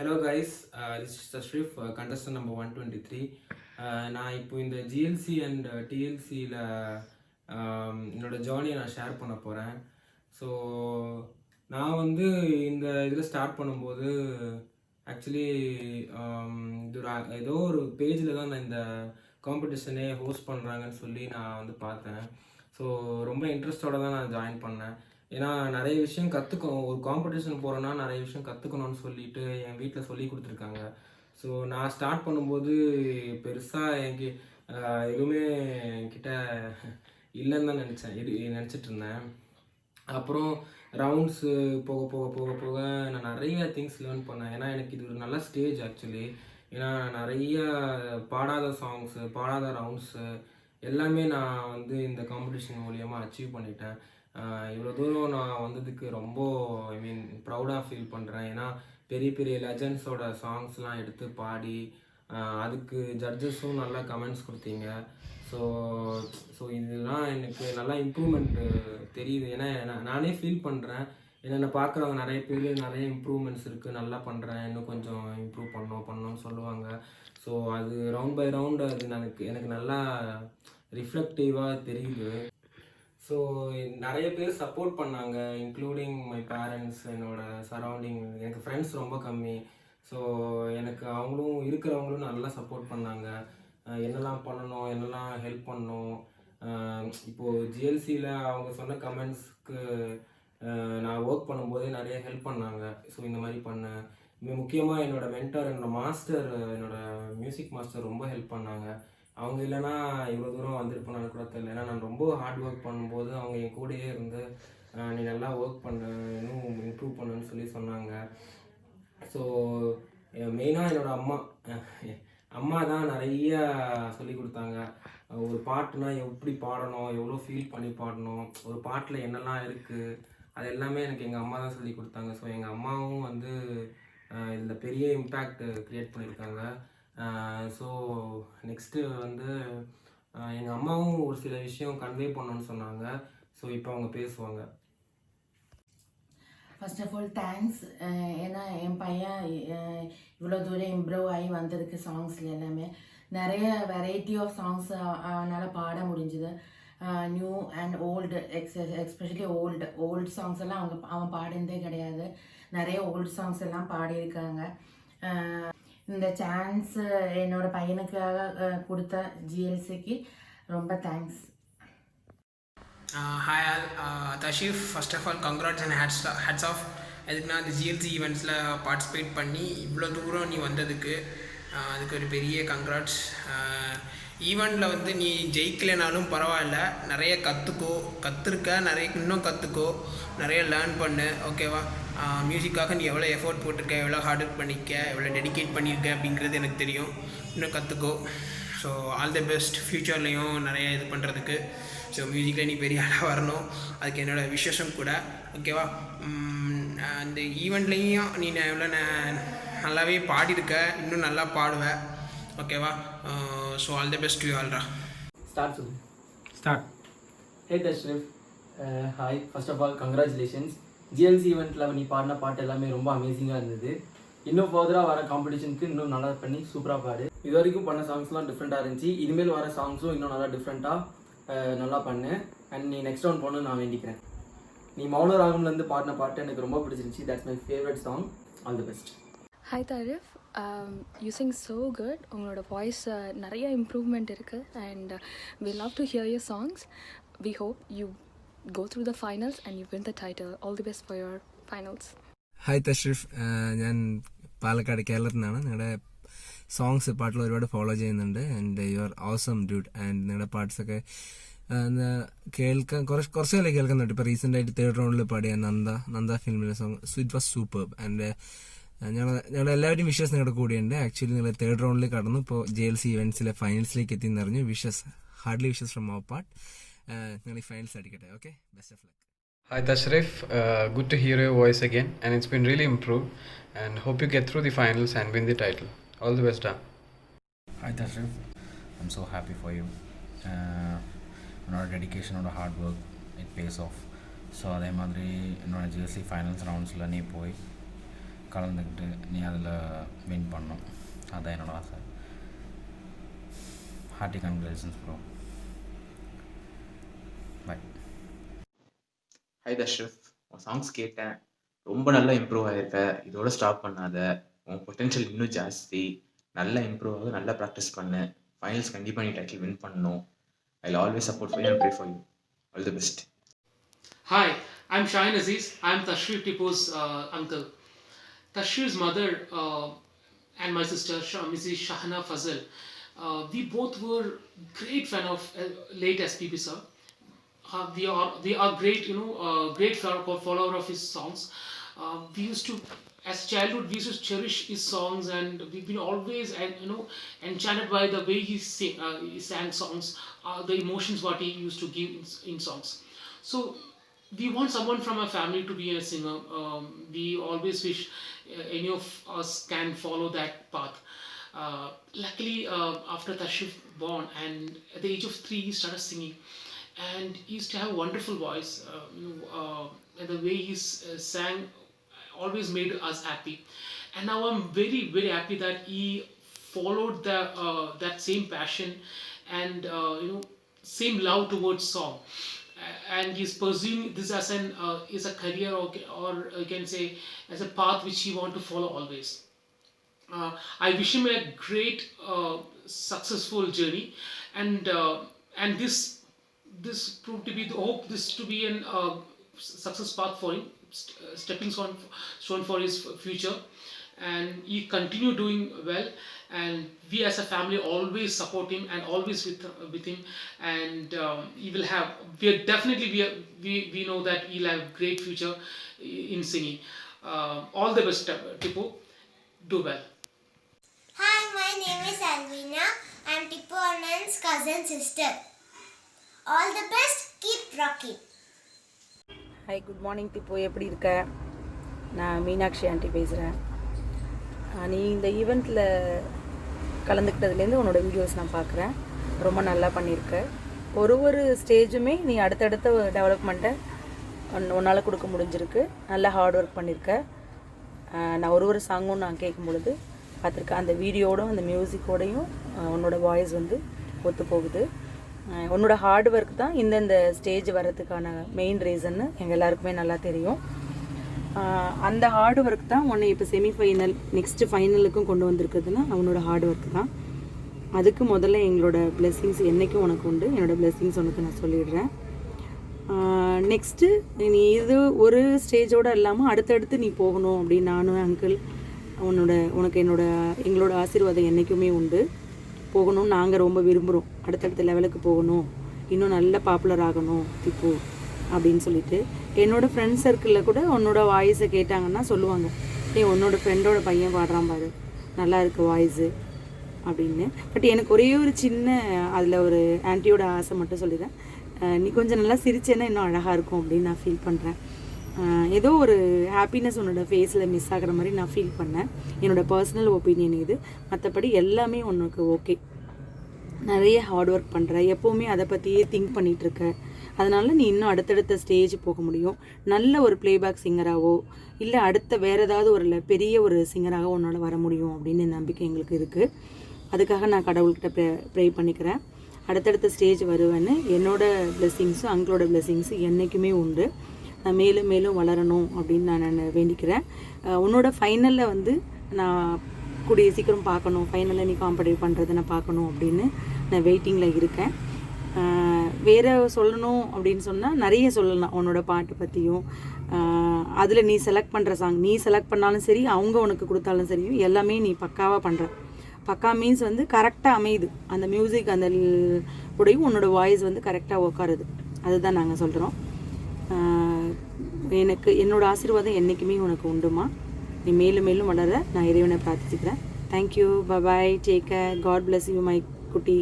Hello guys, this is Tashrif, contestant number 123. நான் இப்போ இந்த ஜிஎல்சி அண்ட் டிஎல்சியில் என்னோட ஜேர்னியை நான் ஷேர் பண்ண போகிறேன். ஸோ நான் வந்து இந்த இதில் ஸ்டார்ட் பண்ணும்போது ஆக்சுவலி இது ஏதோ ஒரு பேஜில் தான் நான் இந்த காம்படிஷனே ஹோஸ்ட் பண்ணுறாங்கன்னு சொல்லி நான் வந்து பார்த்தேன். ஸோ ரொம்ப இன்ட்ரெஸ்டோடு தான் நான் ஜாயின் பண்ணேன். ஏன்னா நிறைய விஷயம் கற்றுக்கணும், ஒரு காம்படிஷன் போகிறேன்னா நிறைய விஷயம் கற்றுக்கணும்னு சொல்லிட்டு என் வீட்டில் சொல்லி கொடுத்துருக்காங்க. ஸோ நான் ஸ்டார்ட் பண்ணும்போது பெருசாக எதுவுமே என்கிட்ட இல்லைன்னு தான் நினச்சிட்டு இருந்தேன். அப்புறம் ரவுண்ட்ஸு போக போக போக போக நான் நிறைய திங்ஸ் லேர்ன் பண்ணேன். ஏன்னா எனக்கு இது ஒரு நல்ல ஸ்டேஜ் ஆக்சுவலி. ஏன்னா நிறைய பாடாத சாங்ஸு, பாடாத ரவுண்ட்ஸு எல்லாமே நான் வந்து இந்த காம்படிஷன் மூலியமாக அச்சீவ் பண்ணிட்டேன். இவ்வளோ தூரம் நான் வந்ததுக்கு ரொம்ப ப்ரௌடாக ஃபீல் பண்ணுறேன். ஏன்னா பெரிய பெரிய லெஜண்ட்ஸோட சாங்ஸ்லாம் எடுத்து பாடி அதுக்கு ஜட்ஜஸும் நல்லா கமெண்ட்ஸ் கொடுத்தீங்க. ஸோ ஸோ இதெல்லாம் எனக்கு நல்லா இம்ப்ரூவ்மெண்ட்டு தெரியுது. ஏன்னா நானே ஃபீல் பண்ணுறேன், என்னென்ன பார்க்குறவங்க நிறைய பேர் நிறைய இம்ப்ரூவ்மெண்ட்ஸ் இருக்குது, நல்லா பண்ணுறேன், இன்னும் கொஞ்சம் இம்ப்ரூவ் பண்ணணும்னு சொல்லுவாங்க. ஸோ அது ரவுண்ட் பை ரவுண்டு அது எனக்கு நல்லா ரிஃப்ளெக்டிவாக தெரியுது. ஸோ நிறைய பேர் சப்போர்ட் பண்ணாங்க, இன்க்ளூடிங் மை பேரண்ட்ஸ், என்னோட சரௌண்டிங். எனக்கு ஃப்ரெண்ட்ஸ் ரொம்ப கம்மி. ஸோ எனக்கு இருக்கிறவங்களும் நல்லா சப்போர்ட் பண்ணாங்க. என்னெல்லாம் பண்ணணும், என்னெல்லாம் ஹெல்ப் பண்ணணும். இப்போது ஜிஎல்சியில் அவங்க சொன்ன கமெண்ட்ஸ்க்கு நான் ஒர்க் பண்ணும்போதே நிறைய ஹெல்ப் பண்ணாங்க. ஸோ இந்த மாதிரி பண்ணேன். முக்கியமாக என்னோடய மென்டர், என்னோடய மாஸ்டர், என்னோடய மியூசிக் மாஸ்டர் ரொம்ப ஹெல்ப் பண்ணாங்க. அவங்க இல்லைன்னா இவ்வளோ தூரம் வந்திருப்பேன்னு கூட தெரியல. ஏன்னா நான் ரொம்ப ஹார்ட் ஒர்க் பண்ணும்போது அவங்க என் கூடயே இருந்து நீ நல்லா ஒர்க் பண்ண, இன்னும் இம்ப்ரூவ் பண்ணுன்னு சொல்லி சொன்னாங்க. ஸோ மெயினாக என்னோடய அம்மா தான் நிறைய சொல்லி கொடுத்தாங்க. ஒரு பாட்டுனா எப்படி பாடணும், எவ்வளோ ஃபீல் பண்ணி பாடணும், ஒரு பாட்டில் என்னெல்லாம் இருக்குது, அது எல்லாமே எனக்கு எங்கள் அம்மா தான் சொல்லி கொடுத்தாங்க. ஸோ எங்கள் அம்மாவும் வந்து இதில் பெரிய இம்பேக்ட் க்ரியேட் பண்ணியிருக்காங்க. ஸோ நெக்ஸ்ட்டு வந்து எங்கள் அம்மாவும் ஒரு சில விஷயம் கன்வே பண்ணணும்னு சொன்னாங்க. ஸோ இப்போ அவங்க பேசுவாங்க. First of all thanks. ஏன்னா என் பையன் இவ்வளோ தூரம் இம்ப்ரூவ் ஆகி வந்ததுக்கு சாங்ஸில் எல்லாமே நிறைய வெரைட்டி ஆஃப் சாங்ஸ் அவனால் பாட முடிஞ்சுது. New and old especially old songs எல்லாம் அவன் பாடினதே கிடையாது. நிறைய ஓல்டு சாங்ஸ் எல்லாம் பாடியிருக்காங்க. இந்த சான்ஸ் என்னோடய பையனுக்காக கொடுத்த ஜிஎல்சிக்கு ரொம்ப thanks. Hi all, Tashif, first of all congrats and hats off. அதுக்கு நான் அந்த ஜிஎல்சி ஈவெண்ட்ஸில் பார்ட்டிசிபேட் பண்ணி இவ்வளோ தூரம் நீ வந்ததுக்கு அதுக்கு ஒரு பெரிய கங்க்ராட்ஸ். ஈவெண்ட்டில் வந்து நீ ஜெயிக்கலைனாலும் பரவாயில்ல, நிறைய கற்றுருக்க, இன்னும் கற்றுக்கோ, நிறைய லேர்ன் பண்ணு, ஓகேவா? மியூசிக்காக நீ எவ்வளோ எஃபோர்ட் போட்டிருக்க, எவ்வளோ ஹார்ட் ஒர்க் பண்ணிக்க, எவ்வளோ டெடிகேட் பண்ணியிருக்க அப்படிங்கிறது எனக்கு தெரியும். இன்னும் கற்றுக்கோ. ஸோ ஆல் தி பெஸ்ட் ஃப்யூச்சர்லேயும் நிறைய இது பண்ணுறதுக்கு. ஸோ மியூசிக்கில் நீ பெரிய ஆளாக வரணும், அதுக்கு என்னோடய விஷஸும் கூட, ஓகேவா? அந்த ஈவெண்ட்லேயும் நீ எவ்வளோ நல்லாவே பாடியிருக்க, இன்னும் நல்லா பாடுவேன், ஓகேவா? So all the best you ஆல்ரா. Start. Hey Tashrif, hi. First of all congratulations. GLC ஈவெண்ட்டில் நீ பாடின பாட்டு எல்லாமே ரொம்ப அமேசிங்காக இருந்தது. இன்னும் ஃபர்தராக வர காம்படிஷனுக்கு இன்னும் நல்லா பண்ணி சூப்பராக பாடு. இது வரைக்கும் பண்ண சாங்ஸ்லாம் டிஃப்ரெண்ட்டாக இருந்துச்சு. இனிமேல் வர சாங்ஸும் இன்னும் நல்லா டிஃப்ரெண்ட்டாக நல்லா பண்ணு. அண்ட் நீ நெக்ஸ்ட் ரவுண்ட் போகணுன்னு நான் வேண்டிக்கிறேன். நீ மௌன ராகம்லேருந்து பாடின பாட்டு எனக்கு ரொம்ப பிடிச்சிருந்துச்சி. That's my favourite song. All the best. Hi Tarif, you sing so good. உங்களோட வாய்ஸ் நிறைய இம்ப்ரூவ்மெண்ட் இருக்குது and we love to hear your songs. We hope you go through the finals and you win the title. All the best for your finals. Hi Thashreef, ഞാൻ പാലക്കാട്, കേരളത്തിൽ നിന്നാണ്. നിങ്ങളുടെ songs പാട്ടിൽ ഒരുപാട് follow ചെയ്യുന്നുണ്ട്. And you are awesome dude. And നിങ്ങളുടെ പാർട്സൊക്കെ കേൾക്കാൻ കുറച്ച് കാലം കേൾക്കുന്നുണ്ട്. ഇപ്പോൾ റീസെൻ്റായിട്ട് 3rd റൗണ്ടിൽ പാടിയ നന്ദ ഫിലിമിലെ song it was superb. And ഞങ്ങളുടെ എല്ലാവരും വിഷസ് നിങ്ങളുടെ കൂടെയുണ്ട്. ആക്ച്വലി നിങ്ങൾ 3rd റൗണ്ടിൽ കടന്നു. ഇപ്പോൾ JLC ഇവൻറ്റ്സിലെ ഫൈനൽസിലേക്ക് എത്തിയെന്ന് അറിഞ്ഞു. Heartly wishes from our part. നിങ്ങൾ ഈ ഫൈനൽസ് അടിക്കട്ടെ. Okay, best of luck. Hi Tashrif, good to hear your voice again, and it's been really improved, and hope you get through the finals and win the title. All the best, Dan. Hi Tashrif, I'm so happy for you. Your dedication and hard work, it pays off. So அதே மாதிரி என்னோட GSC finals ரவுண்ட்ஸில் நீ போய் கலந்துக்கிட்டு நீ அதில் win பண்ணணும், அதுதான் என்னோடய ஆசை. Hearty congratulations bro. Bye. Hi Tashrif, உன் சாங்ஸ் கேட்டேன், ரொம்ப நல்லா இம்ப்ரூவ் ஆகிருக்க. இதோட ஸ்டாப் பண்ணாத, உன் பொட்டென்ஷியல் இன்னும் ஜாஸ்தி. நல்லா இம்ப்ரூவ் ஆகுது, நல்லா ப்ராக்டிஸ் பண்ணு. ஃபைனல்ஸ் கண்டிப்பாக நீ டைட்டில் வின் பண்ணணும். I will always support for you and pray for you. All the best. Hi, I'm Shaheen Aziz. I'm Tashreef Tipu's uncle. Tashreef's mother and my sister, Mrs. Shahana Fazal, we both were great fan of late SPB sir. We are great, great follower of his songs. We used to, as childhood, we used to cherish his songs, and we've been always, enchanted by the way he sang songs, the emotions what he used to give in songs. So we want someone from our family to be a singer. We always wish any of us can follow that path. Luckily, after Tashreef born, and at the age of 3, he started singing, and he used to have a wonderful voice. And the way he sang always made us happy. And now I'm very, very happy that he followed that same passion and same love towards song. And he's pursuing this as a career, or you can say as a path which he want to follow always. I wish him a great successful journey, and this proved to be the hope, this to be an success path for him, stepping stone for his future, and he continue doing well, and we as a family always support him and always with him, and he will have, we know that he'll have great future in singing. All the best, Tipu. Do well. Hi, my name is Alvina. I'm Tipu Annan's cousin sister. All the best, keep rocking. Hi, good morning Tippu, எப்படி இருக்க? நான் Meenakshi aunty பேசுகிறேன். நீ இந்த ஈவெண்ட்டில் கலந்துக்கிட்டதுலேருந்து உன்னோட videos நான் பார்க்குறேன். ரொம்ப நல்லா பண்ணியிருக்க. ஒரு ஸ்டேஜுமே நீ அடுத்தடுத்த டெவலப்மெண்ட்டை உன்னால் கொடுக்க முடிஞ்சிருக்கு. நல்லா ஹார்ட் ஒர்க் பண்ணியிருக்க. நான் ஒரு சாங்கும் நான் கேட்கும் பொழுது பார்த்துருக்கேன். அந்த வீடியோடும் அந்த மியூசிக்கோடையும் உன்னோட வாய்ஸ் வந்து ஒத்து போகுது. உன்னோட ஹார்ட் ஒர்க் தான் இந்த ஸ்டேஜ் வர்றதுக்கான மெயின் ரீசன்னு எங்கள் எல்லாருக்குமே நல்லா தெரியும். அந்த ஹார்ட் ஒர்க் தான் உன்னை இப்போ செமிஃபைனல், நெக்ஸ்ட்டு ஃபைனலுக்கும் கொண்டு வந்திருக்குதுன்னா அவனோட ஹார்ட் ஒர்க் தான். அதுக்கு முதல்ல எங்களோட பிளெஸ்ஸிங்ஸ் என்றைக்கும் உனக்கு உண்டு. என்னோடய பிளெஸ்ஸிங்ஸ் உனக்கு நான் சொல்லிடுறேன். நெக்ஸ்ட்டு நீ இது ஒரு ஸ்டேஜோடு இல்லாமல் அடுத்தடுத்து நீ போகணும் அப்படின்னு நானும் அங்கிள் உனக்கு எங்களோட ஆசீர்வாதம் என்றைக்குமே உண்டு. போகணும்னு நாங்கள் ரொம்ப விரும்புகிறோம். அடுத்தடுத்த லெவலுக்கு போகணும், இன்னும் நல்ல பாப்புலர் ஆகணும் திப்பு அப்படின்னு சொல்லிட்டு. என்னோடய ஃப்ரெண்ட்ஸ் சர்க்கிளில் கூட உன்னோட வாய்ஸை கேட்டாங்கன்னா சொல்லுவாங்க, உன்னோட ஃப்ரெண்டோட பையன் பாடுறான் பாரு, நல்லா இருக்குது வாய்ஸு அப்படின்னு. பட் எனக்கு ஒரே ஒரு சின்ன அதில் ஒரு ஆன்ட்டியோட ஆசை மட்டும் சொல்லிடுறேன். நீ கொஞ்சம் நல்லா சிரிச்சேன்னா இன்னும் அழகாக இருக்கும் அப்படின்னு நான் ஃபீல் பண்ணுறேன். ஏதோ ஒரு ஹாப்பினஸ் உன்னோட ஃபேஸில் மிஸ் ஆகிற மாதிரி நான் ஃபீல் பண்ணேன். என்னோடய பர்சனல் ஒப்பீனியன் இது. மற்றபடி எல்லாமே உனக்கு ஓகே. நிறைய ஹார்ட் ஒர்க் பண்ணுற, எப்போவுமே அதை பற்றியே திங்க் பண்ணிகிட்ருக்க. அதனால் நீ இன்னும் அடுத்தடுத்த ஸ்டேஜ் போக முடியும். நல்ல ஒரு ப்ளேபேக் சிங்கராகவோ இல்லை அடுத்த வேறு ஏதாவது ஒரு பெரிய ஒரு சிங்கராக உன்னால் வர முடியும் அப்படின்னு நம்பிக்கை எங்களுக்கு இருக்குது. அதுக்காக நான் கடவுள்கிட்ட ப்ரே பண்ணிக்கிறேன். அடுத்தடுத்த ஸ்டேஜ் வருவேன்னு. என்னோடய பிளெஸ்ஸிங்ஸும் அங்களோட பிளெஸ்ஸிங்ஸும் என்றைக்குமே உண்டு. நான் மேலும் மேலும் வளரணும் அப்படின்னு நான் வேண்டிக்கிறேன். உன்னோட ஃபைனலில் வந்து நான் கூடிய சீக்கிரம் பார்க்கணும், ஃபைனலில் நீ காம்படிட் பண்ணுறதை நான் பார்க்கணும் அப்படின்னு நான் வெயிட்டிங்கில் இருக்கேன். வேறு சொல்லணும் அப்படின்னு சொன்னால் நிறைய சொல்லலாம் உன்னோட பாட்டு பற்றியும். அதில் நீ செலக்ட் பண்ணுற சாங், நீ செலக்ட் பண்ணாலும் சரி, அவங்க உனக்கு கொடுத்தாலும் சரி, எல்லாமே நீ பக்காவாக பண்ணுற. பக்கா மீன்ஸ் வந்து கரெக்டாக அமையுது. அந்த மியூசிக் அந்த உடையும் உன்னோட வாய்ஸ் வந்து கரெக்டாக உட்காருது. அதுதான் நாங்கள் சொல்கிறோம். என்னோடய ஆசீர்வாதம் என்றைக்குமே உனக்கு உண்டுமா. நீ மேலும் மேலும் வளர நான் இறைவனை பிரார்த்திச்சுக்கிறேன். Thank you, bye bye, take care, God bless you my குட்டி.